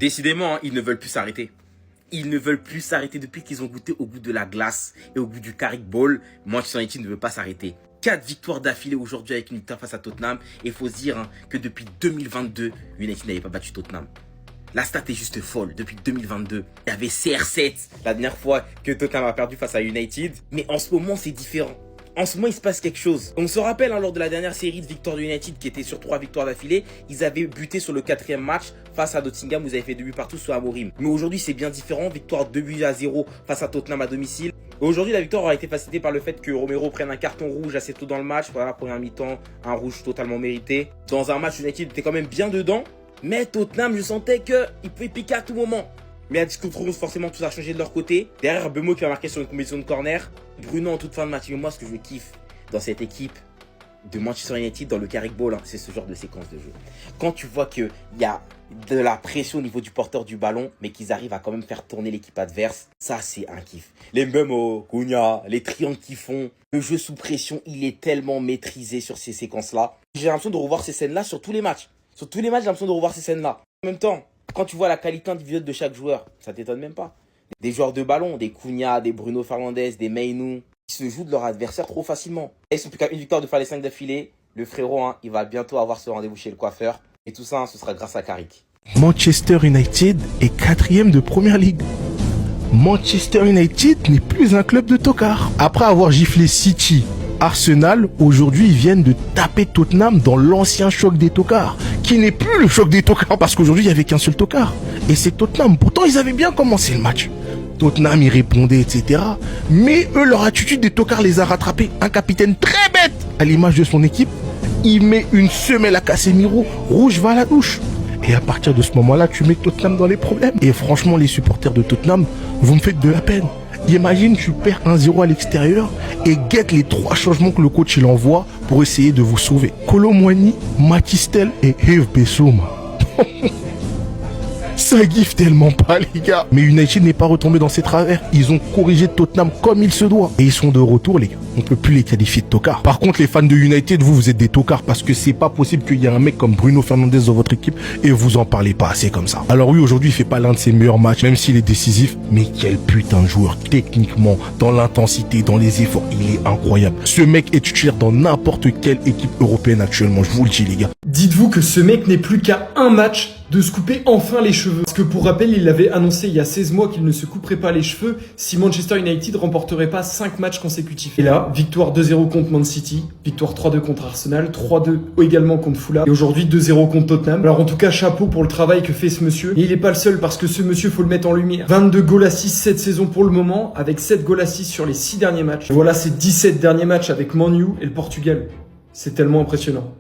Décidément, hein, ils ne veulent plus s'arrêter. Ils ne veulent plus s'arrêter depuis qu'ils ont goûté au goût de la glace et au goût du Carrick Ball. Manchester United ne veut pas s'arrêter. 4 victoires d'affilée aujourd'hui avec une victoire face à Tottenham. Et il faut se dire que depuis 2022, United n'avait pas battu Tottenham. La stat est juste folle. Depuis 2022, il y avait CR7 la dernière fois que Tottenham a perdu face à United. Mais en ce moment, c'est différent. En ce moment, il se passe quelque chose. On se rappelle, lors de la dernière série de victoires de United, qui était sur 3 victoires d'affilée, ils avaient buté sur le 4e match face à Nottingham, où ils avaient fait 2 buts partout sur Amorim. Mais aujourd'hui, c'est bien différent. Victoire 2-0 face à Tottenham à domicile. Aujourd'hui, la victoire aura été facilitée par le fait que Romero prenne un carton rouge assez tôt dans le match. Voilà, première mi-temps, un rouge totalement mérité. Dans un match, United était quand même bien dedans. Mais Tottenham, je sentais qu'il pouvait piquer à tout moment. Mais à discuter, forcément, tout a changé de leur côté. Derrière, Bemo qui a marqué sur une combinaison de corner. Bruno en toute fin de match. Mais moi, ce que je kiffe dans cette équipe de Manchester United, dans le Carrick Ball, hein, c'est ce genre de séquence de jeu. Quand tu vois qu'il y a de la pression au niveau du porteur du ballon, mais qu'ils arrivent à quand même faire tourner l'équipe adverse, ça, c'est un kiff. Les Mbemo, Cunha, les triangles qu'ils font, le jeu sous pression, il est tellement maîtrisé sur ces séquences-là. J'ai l'impression de revoir ces scènes-là sur tous les matchs. Sur tous les matchs, j'ai l'impression de revoir ces scènes-là. En même temps, quand tu vois la qualité individuelle de chaque joueur, ça t'étonne même pas. Des joueurs de ballon, des Cunha, des Bruno Fernandes, des Mainoo, qui se jouent de leur adversaire trop facilement. Et ils sont plus qu'à une victoire de faire les 5 d'affilée. Le frérot, hein, il va bientôt avoir ce rendez-vous chez le coiffeur. Et tout ça, hein, ce sera grâce à Carrick. Manchester United est 4e de Première Ligue. Manchester United n'est plus un club de tocards. Après avoir giflé City, Arsenal, aujourd'hui ils viennent de taper Tottenham dans l'ancien choc des tocards, qui n'est plus le choc des tocards parce qu'aujourd'hui il n'y avait qu'un seul tocard. Et c'est Tottenham. Pourtant ils avaient bien commencé le match. Tottenham y répondait, etc. Mais eux, leur attitude des tocards les a rattrapés. Un capitaine très bête, à l'image de son équipe, il met une semelle à Casemiro, rouge va à la douche. Et à partir de ce moment-là, tu mets Tottenham dans les problèmes. Et franchement, les supporters de Tottenham, vous me faites de la peine. Imagine, tu perds 1-0 à l'extérieur et guette les 3 changements que le coach il envoie pour essayer de vous sauver. Kolo Muani, Matistel et Yves Bessouma. Ça gifle tellement pas, les gars. Mais United n'est pas retombé dans ses travers. Ils ont corrigé Tottenham comme il se doit. Et ils sont de retour, les gars. On peut plus les qualifier de tocards. Par contre, les fans de United, vous êtes des tocards parce que c'est pas possible qu'il y ait un mec comme Bruno Fernandes dans votre équipe et vous en parlez pas assez comme ça. Alors oui, aujourd'hui, il fait pas l'un de ses meilleurs matchs, même s'il est décisif. Mais quel putain de joueur. Techniquement, dans l'intensité, dans les efforts, il est incroyable. Ce mec est titulaire dans n'importe quelle équipe européenne actuellement. Je vous le dis, les gars. Dites-vous que ce mec n'est plus qu'à un match de se couper enfin les cheveux. Parce que pour rappel, il avait annoncé il y a 16 mois qu'il ne se couperait pas les cheveux si Manchester United remporterait pas 5 matchs consécutifs. Et là, victoire 2-0 contre Man City, victoire 3-2 contre Arsenal, 3-2 également contre Fulham et aujourd'hui 2-0 contre Tottenham. Alors en tout cas, chapeau pour le travail que fait ce monsieur. Et il est pas le seul parce que ce monsieur, faut le mettre en lumière. 22 goals assists cette saison pour le moment, avec 7 goals assists sur les 6 derniers matchs. Et voilà, ces 17 derniers matchs avec Man U et le Portugal. C'est tellement impressionnant.